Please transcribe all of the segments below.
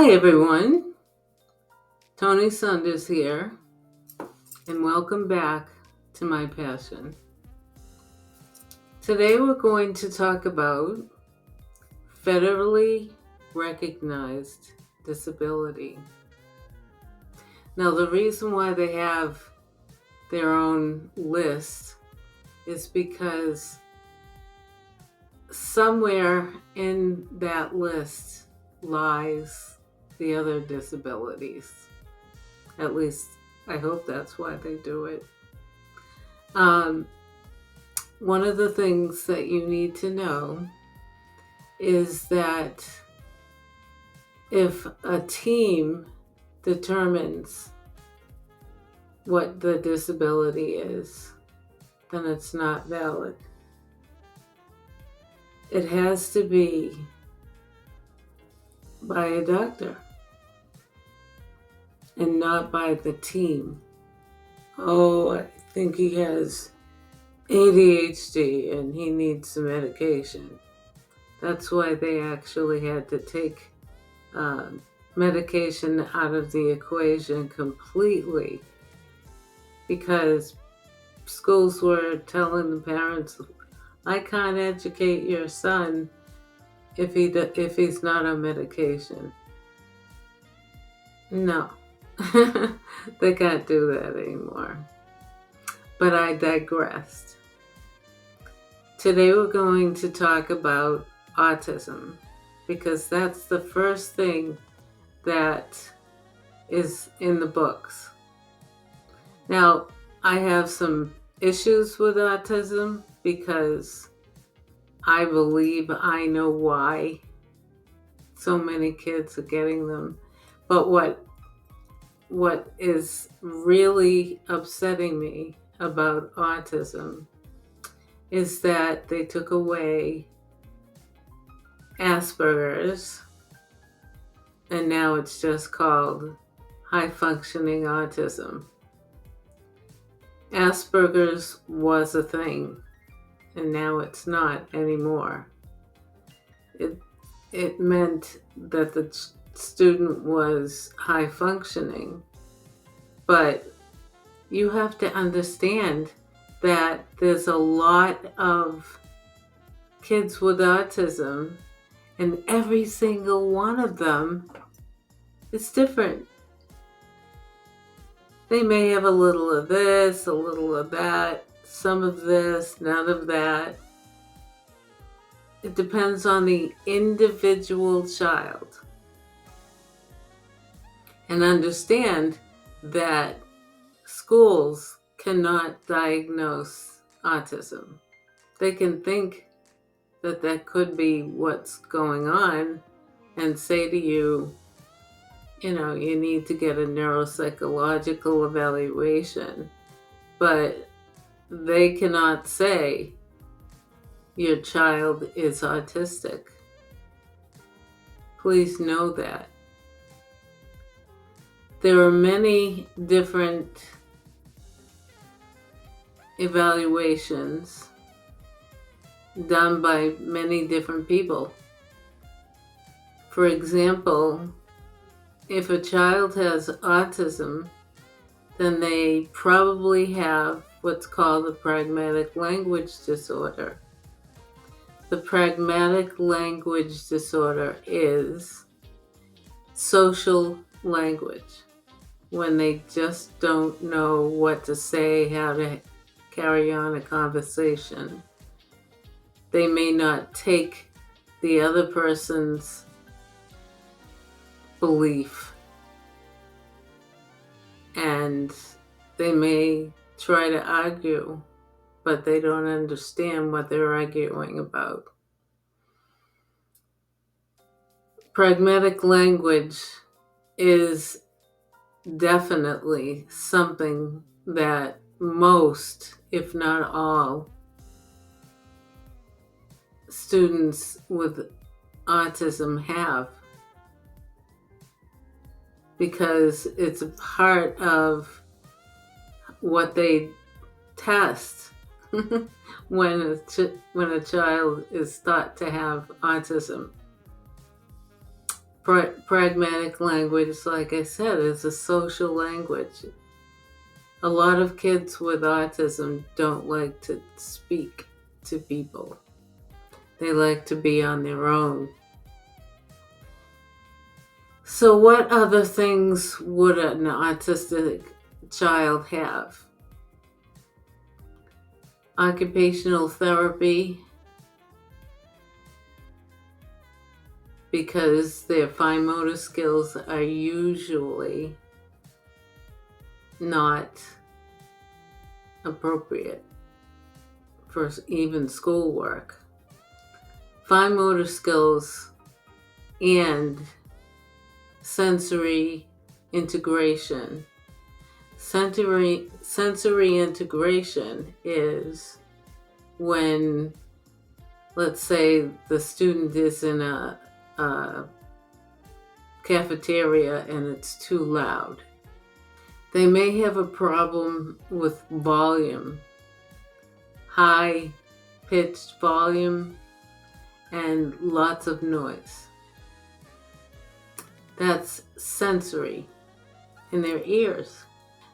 Hi everyone, Toni Saunders here, and welcome back to My Passion. Today we're going to talk about federally recognized disability. Now, the reason why they have their own list is because somewhere in that list lies the other disabilities. At least I hope that's why they do it. One of the things that you need to know is that if a team determines what the disability is, then it's not valid. It has to be by a doctor and not by the team. Oh, I think he has ADHD and he needs some medication. That's why they actually had to take medication out of the equation completely, because schools were telling the parents, I can't educate your son if he's not on medication. No, they can't do that anymore. But I digressed. Today we're going to talk about autism, because that's the first thing that is in the books. Now, I have some issues with autism because I believe I know why so many kids are getting them. But what is really upsetting me about autism is that they took away Asperger's, and now it's just called high functioning autism. Asperger's was a thing, and now it's not anymore. It meant that the student was high functioning, but you have to understand that there's a lot of kids with autism, and every single one of them is different. They may have a little of this, a little of that, some of this, none of that. It depends on the individual child. And understand that schools cannot diagnose autism. They can think that could be what's going on and say to you, you need to get a neuropsychological evaluation, but they cannot say your child is autistic. Please know that. There are many different evaluations done by many different people. For example, if a child has autism, then they probably have what's called a pragmatic language disorder. The pragmatic language disorder is social language, when they just don't know what to say, how to carry on a conversation. They may not take the other person's belief, and they may try to argue, but they don't understand what they're arguing about. Pragmatic language is definitely something that most, if not all, students with autism have, because it's a part of what they test when a child is thought to have autism. Pragmatic language, like I said, is a social language. A lot of kids with autism don't like to speak to people. They like to be on their own. So what other things would an autistic child have? Occupational therapy, because their fine motor skills are usually not appropriate for even schoolwork. Fine motor skills and sensory integration. Sensory integration is when, let's say, the student is in a cafeteria and it's too loud. They may have a problem with volume, high-pitched volume, and lots of noise. That's sensory in their ears.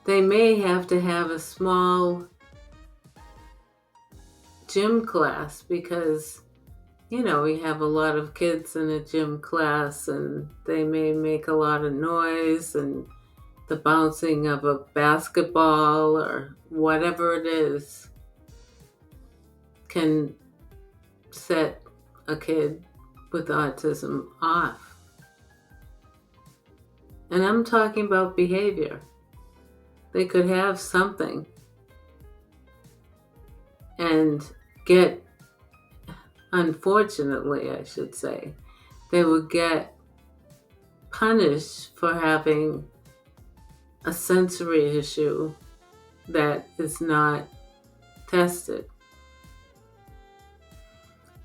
They may have to have a small gym class because, we have a lot of kids in a gym class and they may make a lot of noise, and the bouncing of a basketball or whatever it is can set a kid with autism off. And I'm talking about behavior. They could have something and unfortunately, I should say, they would get punished for having a sensory issue that is not tested.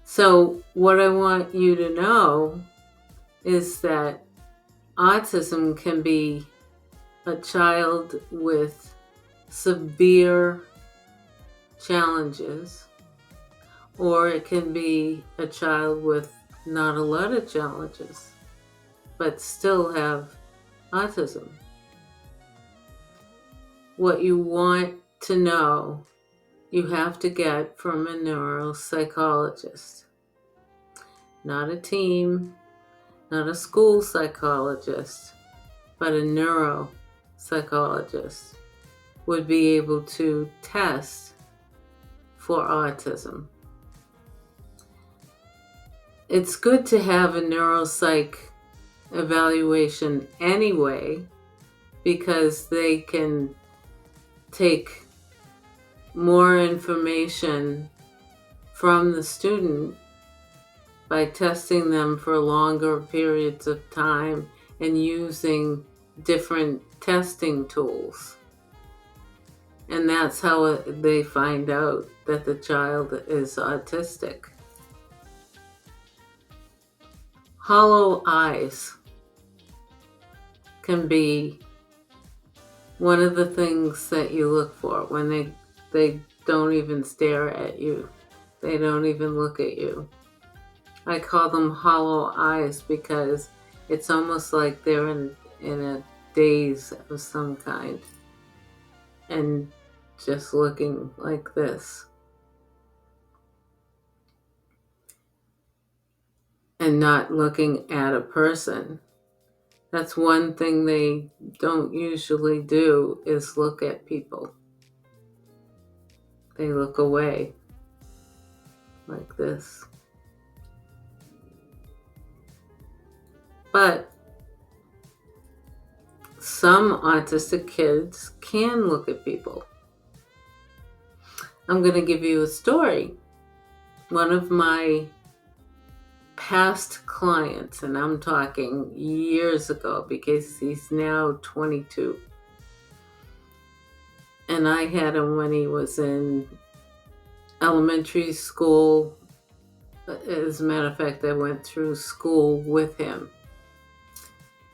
So what I want you to know is that autism can be a child with severe challenges, or it can be a child with not a lot of challenges, but still have autism. What you want to know, you have to get from a neuropsychologist. Not a team, not a school psychologist, but a neuropsychologist would be able to test for autism. It's good to have a neuropsych evaluation anyway, because they can take more information from the student by testing them for longer periods of time and using different testing tools. And that's how they find out that the child is autistic. Hollow eyes can be one of the things that you look for when they don't even stare at you. They don't even look at you. I call them hollow eyes because it's almost like they're in a daze of some kind and just looking like this. And not looking at a person. That's one thing they don't usually do, is look at people. They look away like this. But some autistic kids can look at people. I'm going to give you a story. One of my past clients, and I'm talking years ago because he's now 22. And I had him when he was in elementary school. As a matter of fact, I went through school with him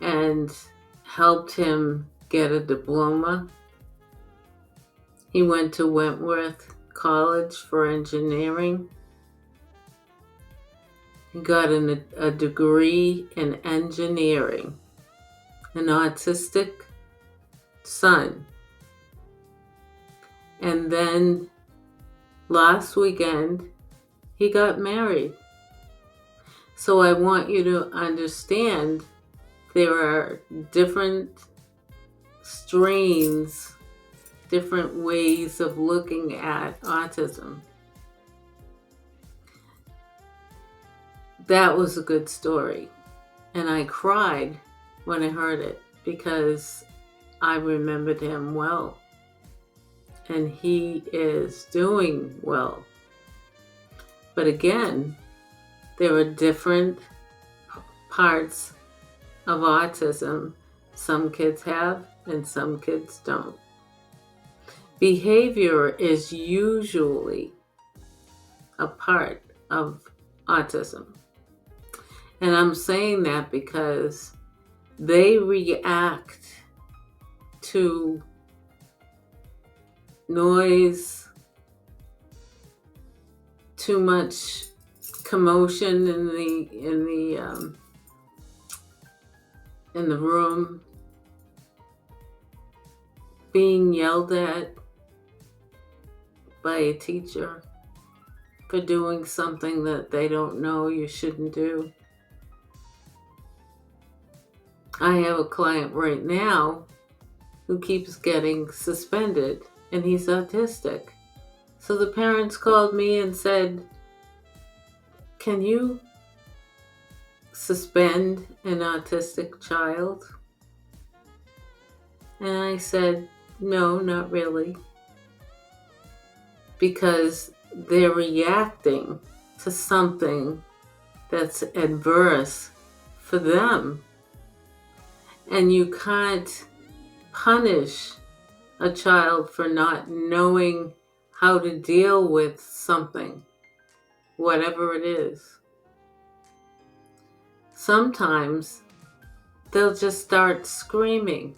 and helped him get a diploma. He went to Wentworth College for engineering. He got a degree in engineering, an autistic son. And then last weekend, he got married. So I want you to understand there are different strains, different ways of looking at autism. That was a good story. And I cried when I heard it because I remembered him well. And he is doing well. But again, there are different parts of autism. Some kids have and some kids don't. Behavior is usually a part of autism. And I'm saying that because they react to noise, too much commotion in the room, being yelled at by a teacher for doing something that they don't know you shouldn't do. I have a client right now who keeps getting suspended, and he's autistic. So the parents called me and said, "Can you suspend an autistic child?" And I said, "No, not really." Because they're reacting to something that's adverse for them. And you can't punish a child for not knowing how to deal with something, whatever it is. Sometimes they'll just start screaming,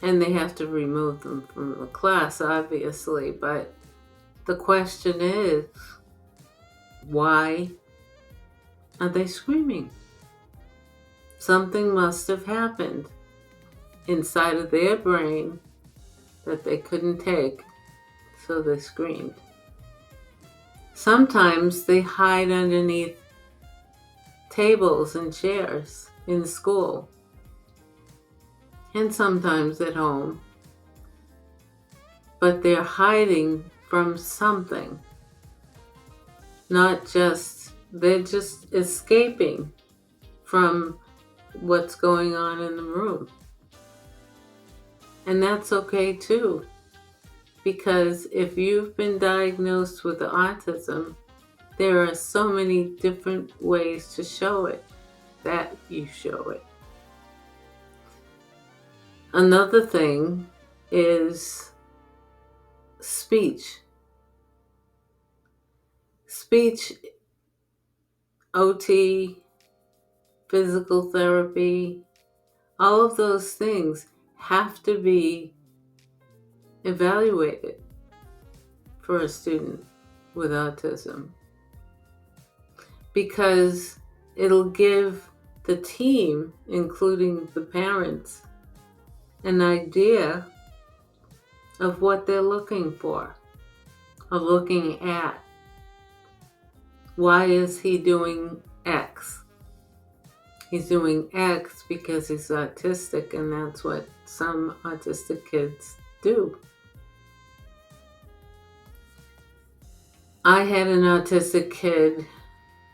and they have to remove them from the class, obviously, but the question is, why are they screaming? Something must have happened inside of their brain that they couldn't take, so they screamed. Sometimes they hide underneath tables and chairs in school, and sometimes at home, but they're hiding from something. They're just escaping from what's going on in the room. And that's okay too, because if you've been diagnosed with autism, there are so many different ways to show it, that you show it. Another thing is speech. Speech, OT, physical therapy, all of those things have to be evaluated for a student with autism, because it'll give the team, including the parents, an idea of what they're looking for, or looking at. Why is he doing X? He's doing X because he's autistic, and that's what some autistic kids do. I had an autistic kid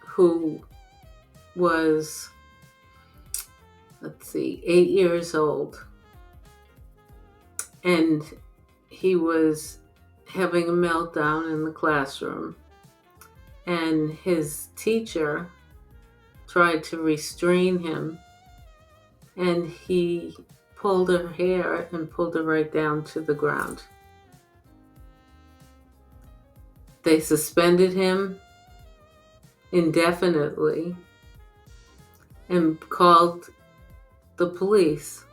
who was, 8 years old, and he was having a meltdown in the classroom, and his teacher tried to restrain him, and he pulled her hair and pulled her right down to the ground. They suspended him indefinitely and called the police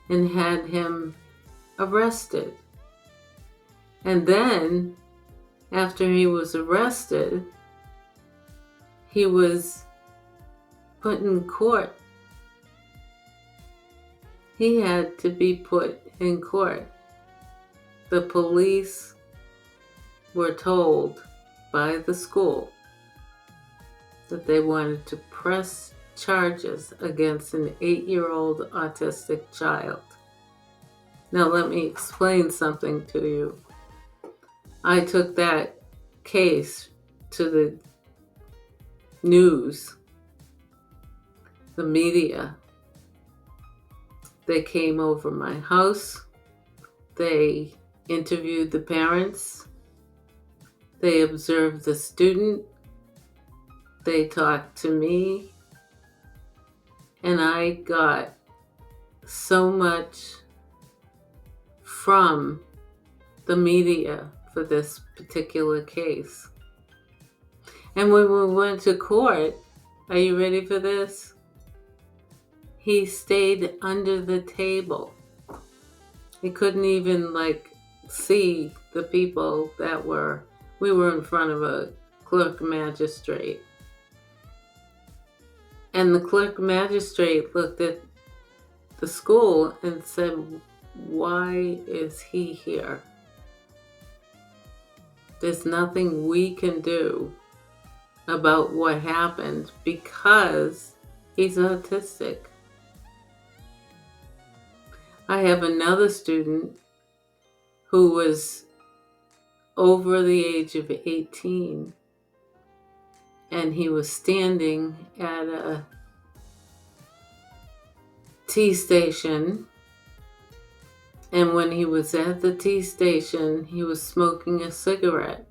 and had him arrested. And then, after he was arrested, he was put in court. He had to be put in court. The police were told by the school that they wanted to press charges against an 8-year-old autistic child. Now let me explain something to you. I took that case to the news, the media. They came over my house. They interviewed the parents. They observed the student. They talked to me. And I got so much from the media for this particular case. And when we went to court, are you ready for this? He stayed under the table. He couldn't even see the people we were in front of a clerk magistrate. And the clerk magistrate looked at the school and said, "Why is he here? There's nothing we can do about what happened because he's autistic." I have another student who was over the age of 18, and he was standing at a tea station. And when he was at the tea station, he was smoking a cigarette.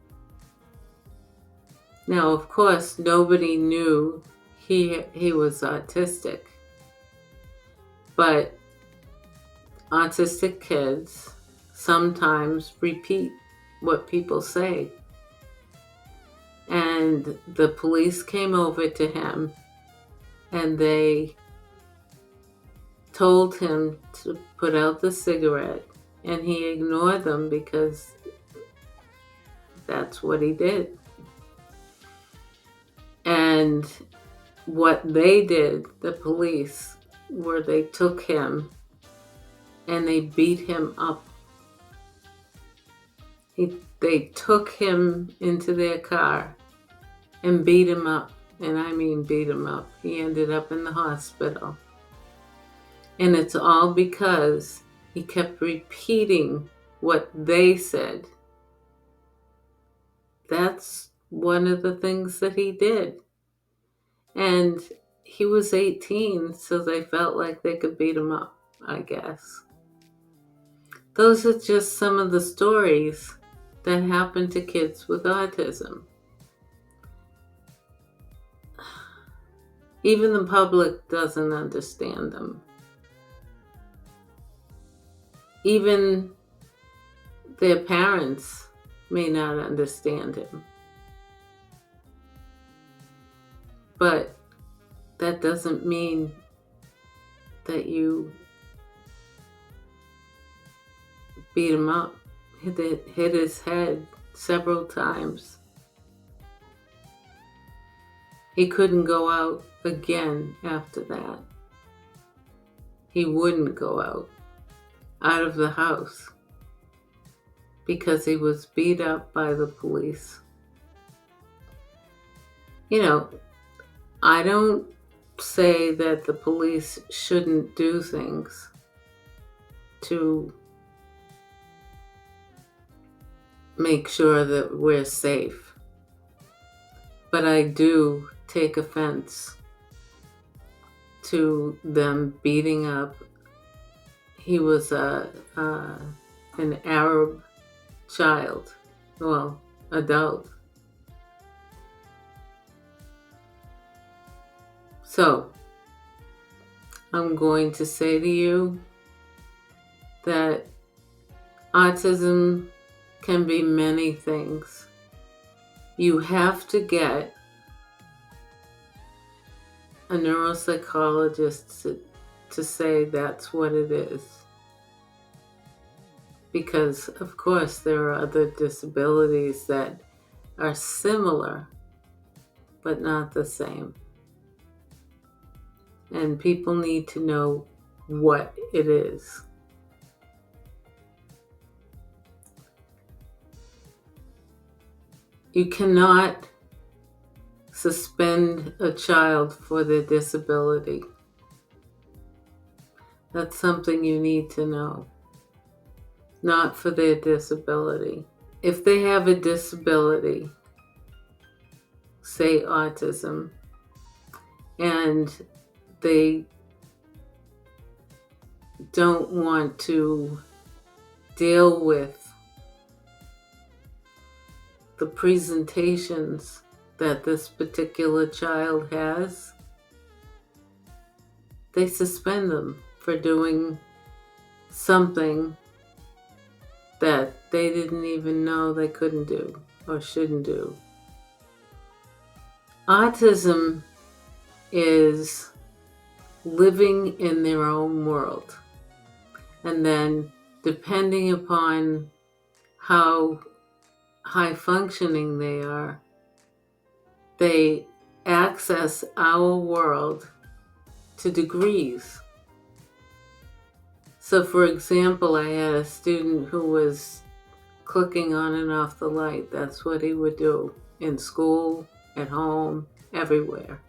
Now, of course, nobody knew he was autistic. But autistic kids sometimes repeat what people say. And the police came over to him and they told him to put out the cigarette, and he ignored them because that's what he did. And what they did, the police, were they took him and they beat him up. They took him into their car and beat him up. And I mean beat him up. He ended up in the hospital. And it's all because he kept repeating what they said. That's one of the things that he did. And he was 18, so they felt like they could beat him up, I guess. Those are just some of the stories that happen to kids with autism. Even the public doesn't understand them. Even their parents may not understand him. But that doesn't mean that you beat him up. Hit his head several times. He couldn't go out again after that. He wouldn't go out of the house because he was beat up by the police. I don't say that the police shouldn't do things to make sure that we're safe. But I do take offense to them beating up. He was an Arab child, adult. So, I'm going to say to you that autism can be many things. You have to get a neuropsychologist to say that's what it is. Because, of course, there are other disabilities that are similar, but not the same. And people need to know what it is. You cannot suspend a child for their disability. That's something you need to know. Not for their disability. If they have a disability, say autism, and they don't want to deal with the presentations that this particular child has, they suspend them for doing something that they didn't even know they couldn't do or shouldn't do. Autism is living in their own world. And then, depending upon how high functioning they are, they access our world to degrees. So, for example, I had a student who was clicking on and off the light. That's what he would do in school, at home, everywhere.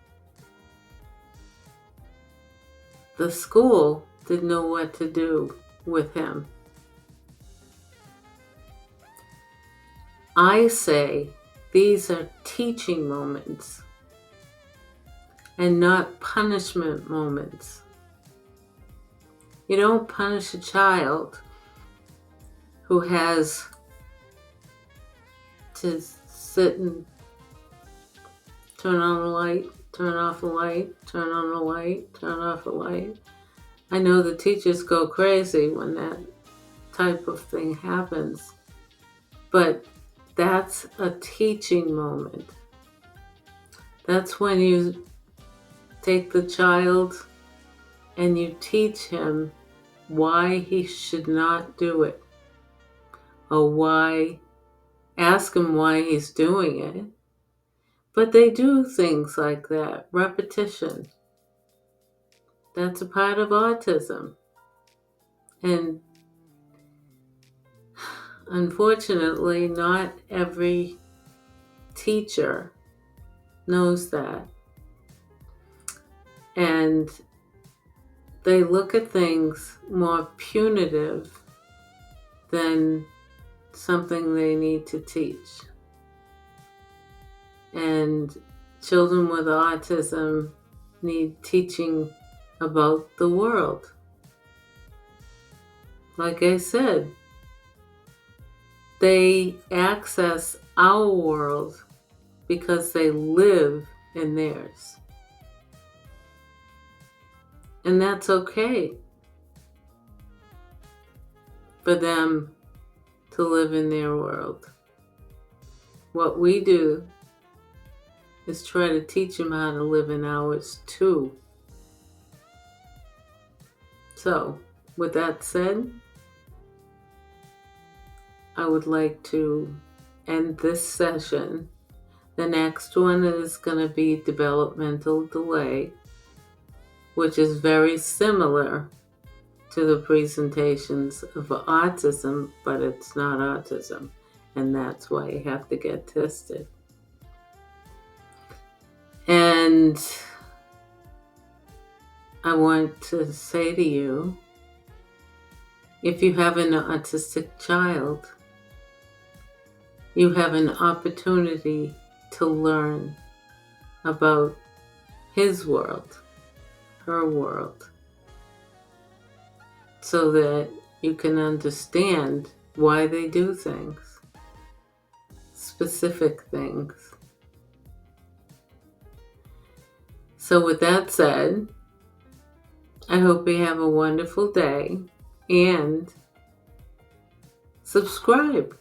The school didn't know what to do with him. I say these are teaching moments and not punishment moments. You don't punish a child who has to sit and turn on the light, turn off the light, turn on the light, turn off the light. I know the teachers go crazy when that type of thing happens, but that's a teaching moment. That's when you take the child and you teach him why he should not do it, or ask him why he's doing it. But they do things like that, repetition. That's a part of autism. And unfortunately, not every teacher knows that. And they look at things more punitive than something they need to teach. And children with autism need teaching about the world. Like I said, they access our world because they live in theirs. And that's okay for them to live in their world. What we do is try to teach them how to live in ours too. So, with that said, I would like to end this session. The next one is going to be developmental delay, which is very similar to the presentations of autism, but it's not autism, and that's why you have to get tested. And I want to say to you, if you have an autistic child, you have an opportunity to learn about his world, her world, so that you can understand why they do things, specific things. So with that said, I hope you have a wonderful day, and subscribe.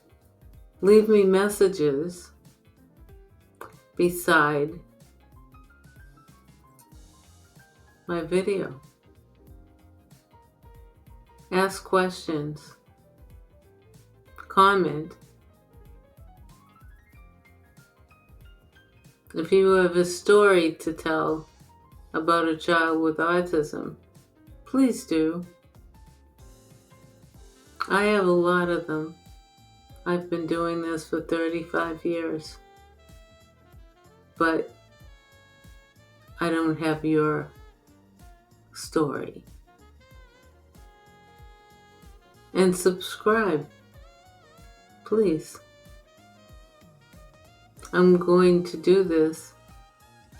Leave me messages beside my video. Ask questions. Comment. If you have a story to tell about a child with autism, please do. I have a lot of them. I've been doing this for 35 years. But I don't have your story. And subscribe, please. I'm going to do this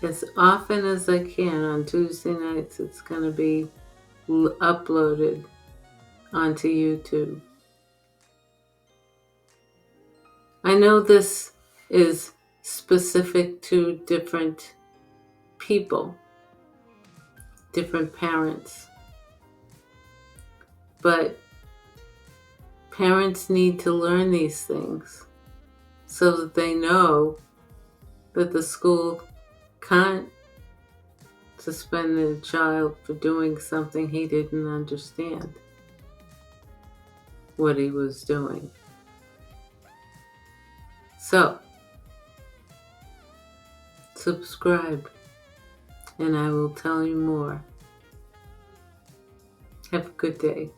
as often as I can. On Tuesday nights, it's going to be uploaded onto YouTube. I know this is specific to different people, different parents, but parents need to learn these things so that they know that the school can't suspend a child for doing something he didn't understand what he was doing. So, subscribe and I will tell you more. Have a good day.